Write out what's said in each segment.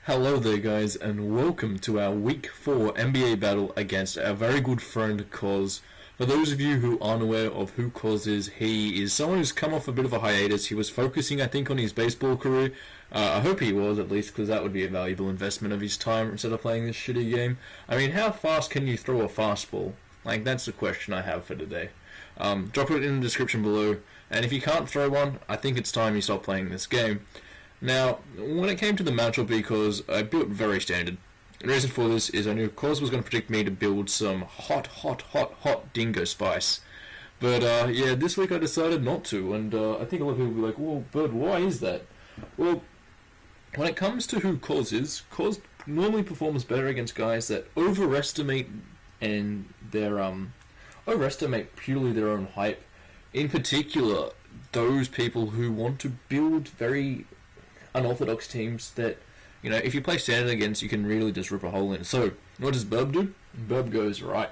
Hello there guys, and welcome to our Week 4 NBA battle against our very good friend Koz. For those of you who aren't aware of who Koz is, he is someone who's come off a bit of a hiatus. He was focusing, I think, on his baseball career. I hope he was, at least, because that would be a valuable investment of his time instead of playing this shitty game. I mean, how fast can you throw a fastball? Like, that's the question I have for today. Drop it in the description below, and if you can't throw one, I think it's time you stop playing this game. Now, when it came to the matchup, because I built very standard, the reason for this is I knew Koz was going to predict me to build some hot dingo spice. But yeah, this week I decided not to, and I think a lot of people will be like, well, Bird, why is that? Well, when it comes to who Koz is, Koz normally performs better against guys that overestimate purely their own hype. In particular, those people who want to build very unorthodox teams that, you know, if you play standard against, you can really just rip a hole in. So, what does Burb do? Burb goes, right,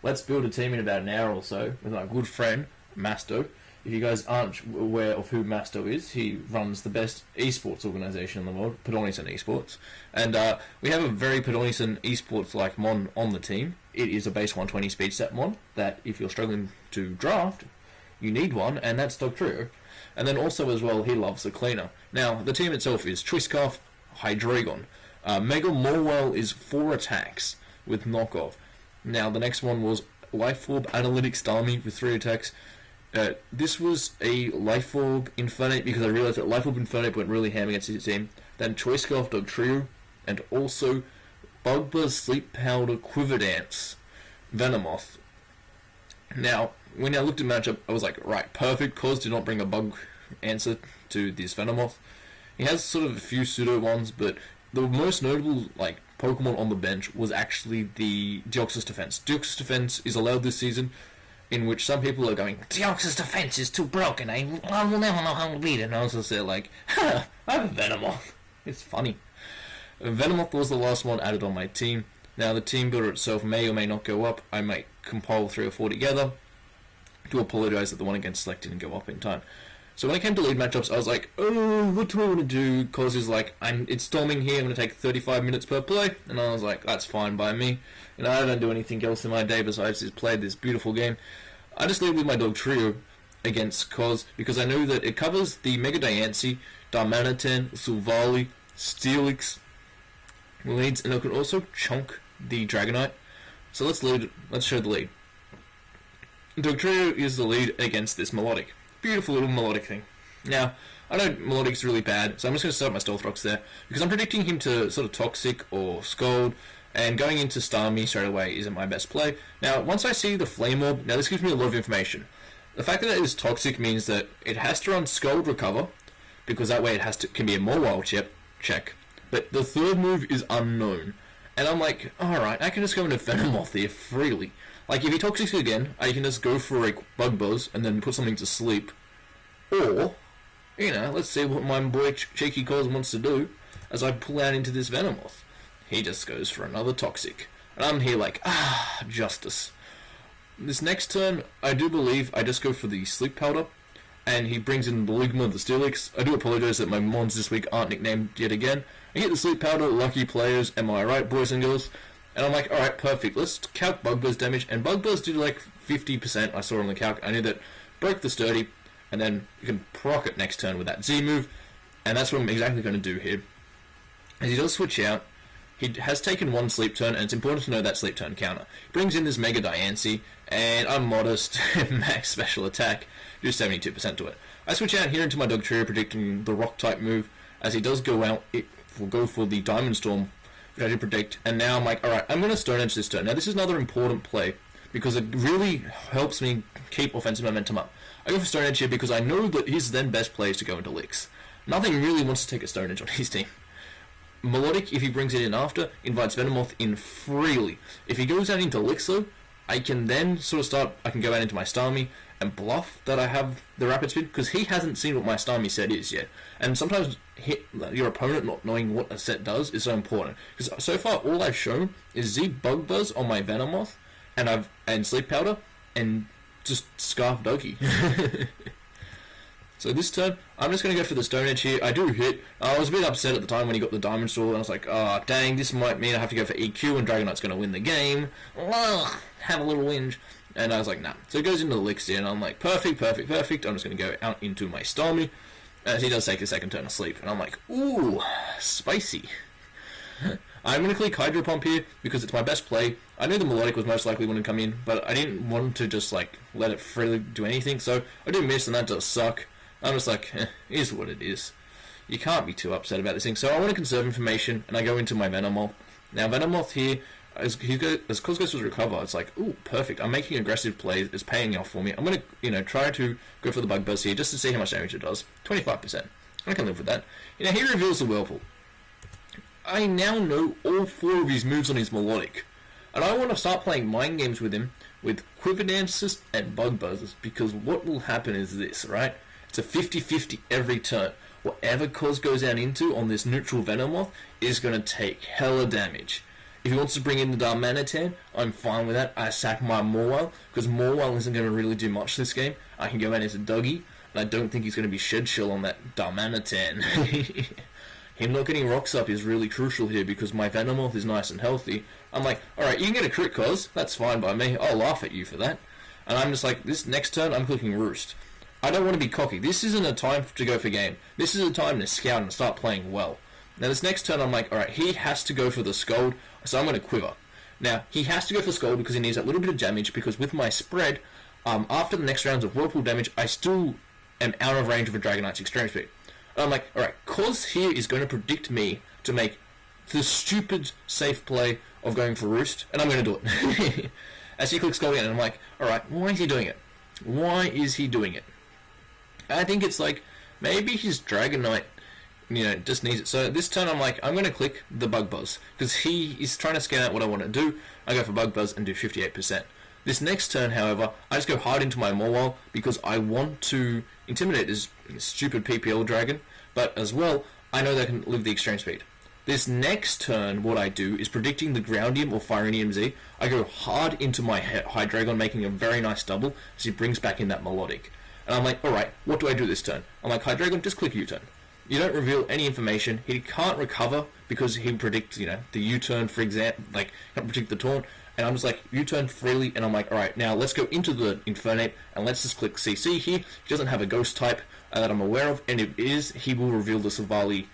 let's build a team in about an hour or so with my good friend, Masto. If you guys aren't aware of who Masto is, he runs the best esports organization in the world, Pedonison Esports. And we have a very Pedonison Esports-like mon on the team. It is a base 120 speed set mon that, if you're struggling to draft, you need one, and that's Dog Trio. And then also as well, he loves the cleaner. Now, the team itself is Choice-Scarf, Hydreigon. Mega Morwell is 4 attacks with knockoff. Now, the next one was Life Orb Analytics Starmie with 3 attacks. This was a Life Orb Infernape because I realized that Life Orb Infernape went really ham against his team. Then Choice-Scarf Dog Trio, and also Bugbuzz Sleep Powder Quiver Dance Venomoth. Now, when I looked at matchup, I was like, right, perfect. Koz did not bring a bug answer to this Venomoth. He has sort of a few pseudo ones, but the most notable Pokemon on the bench was actually the Deoxys Defense. Deoxys Defense is allowed this season, in which some people are going, Deoxys Defense is too broken, I will never know how to beat it. And I was just there like, I have a Venomoth. It's funny. Venomoth was the last one added on my team. Now, the team builder itself may or may not go up. I might compile 3 or 4 together. Do apologise that the one against Select didn't go up in time. So when it came to lead matchups, I was like, oh, what do I want to do? Koz is like, it's storming here, I'm going to take 35 minutes per play. And I was like, that's fine by me. And I don't do anything else in my day besides just play this beautiful game. I just lead with my Dog Trio against Koz because I know that it covers the Mega Diancie, Darmanitan, Silvally, Steelix leads, and it can also chunk the Dragonite. So let's show the lead. Dog Trio is the lead against this Melodic. Beautiful little Melodic thing. Now, I know Melodic's really bad, so I'm just going to start my Stealth Rocks there, because I'm predicting him to sort of Toxic or Scald, and going into Starmie straight away isn't my best play. Now, once I see the Flame Orb, now this gives me a lot of information. The fact that it is Toxic means that it has to run Scald Recover, because that way it can be a more wild check. But the third move is unknown. And I'm like, alright, I can just go into Venomoth here freely. Like, if he Toxics again, I can just go for a Bug Buzz and then put something to sleep. Or, you know, let's see what my boy Cheeky Koz wants to do as I pull out into this Venomoth. He just goes for another Toxic. And I'm here like, justice. This next turn, I do believe I just go for the Sleep Powder, and he brings in the Ligma, the Steelix. I do apologise that my mons this week aren't nicknamed yet again. I hit the Sleep Powder, lucky players, am I right, boys and girls? And I'm like, alright, perfect, let's calc Bug Buzz damage, and Bug Buzz did like 50%, I saw on the calc. I knew that broke the Sturdy, and then you can proc it next turn with that Z move, and that's what I'm exactly going to do here. As he does switch out, he has taken 1 sleep turn, and it's important to know that sleep turn counter. He brings in this Mega Diancie, and I'm modest, max special attack, do 72% to it. I switch out here into my Dog Trio, predicting the Rock type move. As he does go out, it will go for the Diamond Storm, which I did predict, and now I'm like, alright, I'm going to Stone Edge this turn. Now this is another important play, because it really helps me keep offensive momentum up. I go for Stone Edge here because I know that his then best play is to go into Licks. Nothing really wants to take a Stone Edge on his team. Melodic, if he brings it in after, invites Venomoth in freely. If he goes out into Licks though, I can then I can go out into my Starmie and bluff that I have the Rapid Spin, because he hasn't seen what my Starmie set is yet. And sometimes your opponent not knowing what a set does is so important. Because so far all I've shown is Z Bug Buzz on my Venomoth, and Sleep Powder, and just Scarf Doki. So this turn, I'm just going to go for the Stone Edge here. I do hit. I was a bit upset at the time when he got the Diamond Sword, and I was like, oh, dang, this might mean I have to go for EQ, and Dragonite's going to win the game. Ugh, have a little whinge. And I was like, nah. So it goes into the Elixir, and I'm like, perfect. I'm just going to go out into my Starmie, as he does take a second turn of sleep. And I'm like, ooh, spicy. I'm going to click Hydro Pump here because it's my best play. I knew the Melodic was most likely going to come in, but I didn't want to just like let it freely do anything, so I do miss, and that does suck. I'm just like, here's what it is. You can't be too upset about this thing. So I want to conserve information, and I go into my Venomoth. Now Venomoth here, as Cos goes to recover, it's like, ooh, perfect. I'm making aggressive plays. It's paying off for me. I'm going to, try to go for the Bug Buzz here just to see how much damage it does. 25%. I can live with that. He reveals the Whirlpool. I now know all 4 of his moves on his Melodic. And I want to start playing mind games with him with Quiver Dances and Bug Buzzers, because what will happen is this, right? It's a 50-50 every turn. Whatever Cos goes down into on this neutral Venomoth is going to take hella damage. If he wants to bring in the Darmanitan, I'm fine with that. I sack my Mawile, because Mawile isn't going to really do much this game. I can go out as a Dougie, and I don't think he's going to be Shed Shell on that Darmanitan. Him not getting rocks up is really crucial here, because my Venomoth is nice and healthy. I'm like, alright, you can get a crit, Cos. That's fine by me. I'll laugh at you for that. And I'm just like, this next turn, I'm clicking Roost. I don't want to be cocky. This isn't a time to go for game. This is a time to scout and start playing well. Now this next turn I'm like, alright, he has to go for the Scald, so I'm going to Quiver. Now, he has to go for Scald because he needs that little bit of damage, because with my spread, after the next rounds of Whirlpool damage, I still am out of range of a Dragonite's Extreme Speed. And I'm like, alright, Cos here is going to predict me to make the stupid safe play of going for Roost, and I'm going to do it. As he clicks Scald again, and I'm like, alright, why is he doing it? Why is he doing it? I think it's like, maybe his Dragonite, just needs it. So this turn I'm like, I'm going to click the Bug Buzz, because he is trying to scan out what I want to do. I go for Bug Buzz and do 58%. This next turn, however, I just go hard into my Mawile, because I want to intimidate this stupid PPL Dragon, but as well, I know they can live the Extreme Speed. This next turn, what I do is predicting the Groundium or Firenium Z. I go hard into my Hydreigon, making a very nice double, as he brings back in that Melodic. And I'm like, alright, what do I do this turn? I'm like, Hydreigon, just click U-turn. You don't reveal any information. He can't recover because he predicts, the U-turn, for example, like, can't predict the taunt. And I'm just like, U-turn freely, and I'm like, alright, now let's go into the Infernape, and let's just click CC here. He doesn't have a Ghost type that I'm aware of, and if it is, he will reveal the Silvally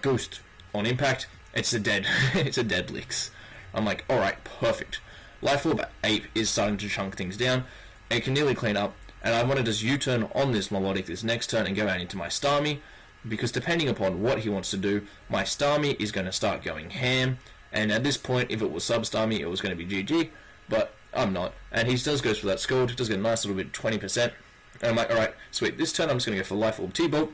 Ghost on impact. It's a dead, it's a dead Licks. I'm like, alright, perfect. Life Orb Ape is starting to chunk things down. It can nearly clean up. And I want to just U-turn on this Melodic this next turn and go out into my Starmie, because depending upon what he wants to do, my Starmie is going to start going ham, and at this point, if it was sub-Starmie, it was going to be GG, but I'm not. And he does go for that Scald, does get a nice little bit, 20%, and I'm like, alright, sweet, this turn I'm just going to go for Life Orb T-Bolt.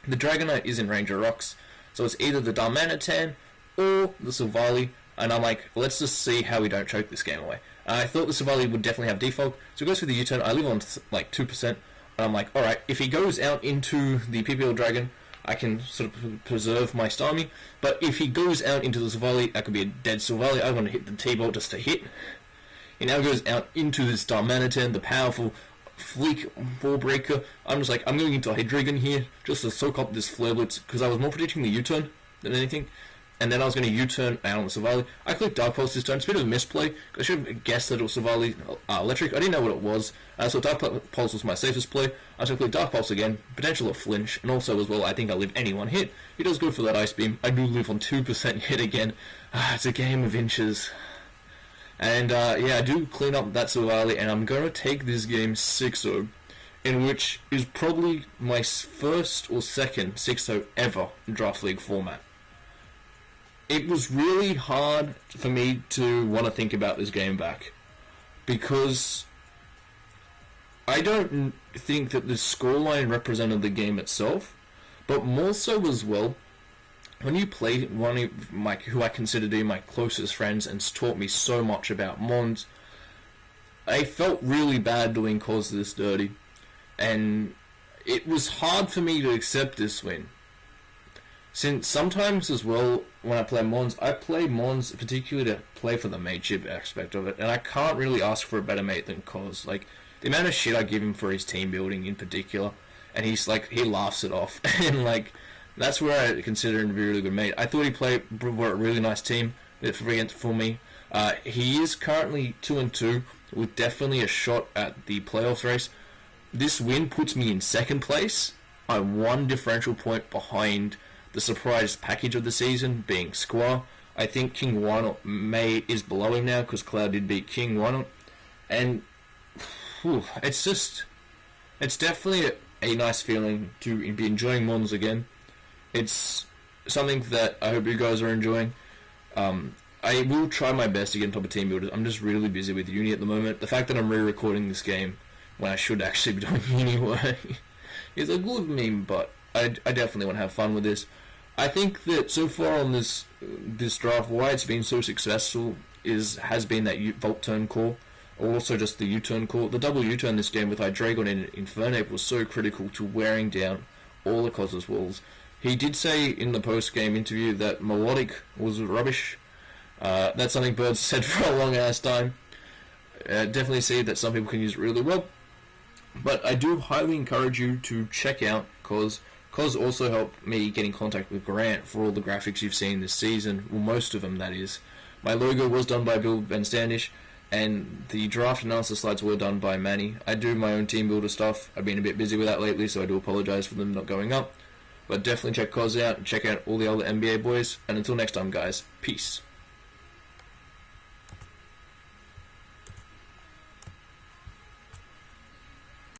The Dragonite is in range of rocks, so it's either the Darmanitan or the Silvally, and I'm like, let's just see how we don't choke this game away. I thought the Silvally would definitely have default, so he goes for the U-turn. I live on like 2%, and I'm like, alright, if he goes out into the PPL Dragon, I can sort of preserve my Starmie, but if he goes out into the Silvally, that could be a dead Silvally. I want to hit the T-Bolt just to hit. He now goes out into this Darmanitan, the powerful Fleek Ball Breaker. I'm just like, I'm going into Hydreigon here, just to soak up this Flare Blitz, because I was more predicting the U-turn than anything. And then I was going to U-turn out on the Silvally. I clicked Dark Pulse this turn. It's a bit of a misplay. I should have guessed that it was Silvally Electric. I didn't know what it was. So Dark Pulse was my safest play. I was going to click Dark Pulse again. Potential of flinch. And also as well, I think I live any one hit. He does good for that Ice Beam. I do live on 2% hit again. It's a game of inches. And yeah, I do clean up that Silvally. And I'm going to take this game 6-0. In which is probably my first or second 6-0 ever in Draft League format. It was really hard for me to want to think about this game back, because I don't think that the scoreline represented the game itself, but more so as well, when you play one of my, who I consider to be my closest friends and taught me so much about Mons, I felt really bad doing Cos this dirty, and it was hard for me to accept this win. Since sometimes as well, when I play Mons particularly to play for the mateship aspect of it, and I can't really ask for a better mate than Cos. Like, the amount of shit I give him for his team building in particular, and he laughs it off, and like that's where I consider him to be a really good mate. I thought he played for a really nice team for me. He is currently 2-2 with definitely a shot at the playoffs race. This win puts me in second place. I'm one differential point behind the surprise package of the season, being Squaw. I think King Wynot is below him now because Cloud did beat King Wynot, and it's definitely a nice feeling to be enjoying Mons again. It's something that I hope you guys are enjoying. I will try my best to get on top of Team Builders. I'm just really busy with uni at the moment. The fact that I'm re-recording this game when I should actually be doing uni work is a good meme, but I definitely want to have fun with this. I think that so far on this draft, why it's been so successful has been that Volt turn core, or also just the U-turn core. The double U-turn this game with Hydreigon and Infernape was so critical to wearing down all the Cosmos walls. He did say in the post-game interview that Melodic was rubbish. That's something Birds said for a long ass time. Definitely see that some people can use it really well. But I do highly encourage you to check out Cos. Cos also helped me get in contact with Grant for all the graphics you've seen this season. Well, most of them, that is. My logo was done by Bill Ben Standish, and the draft analysis slides were done by Manny. I do my own team builder stuff. I've been a bit busy with that lately, so I do apologise for them not going up. But definitely check Cos out and check out all the other NBA boys. And until next time, guys, peace.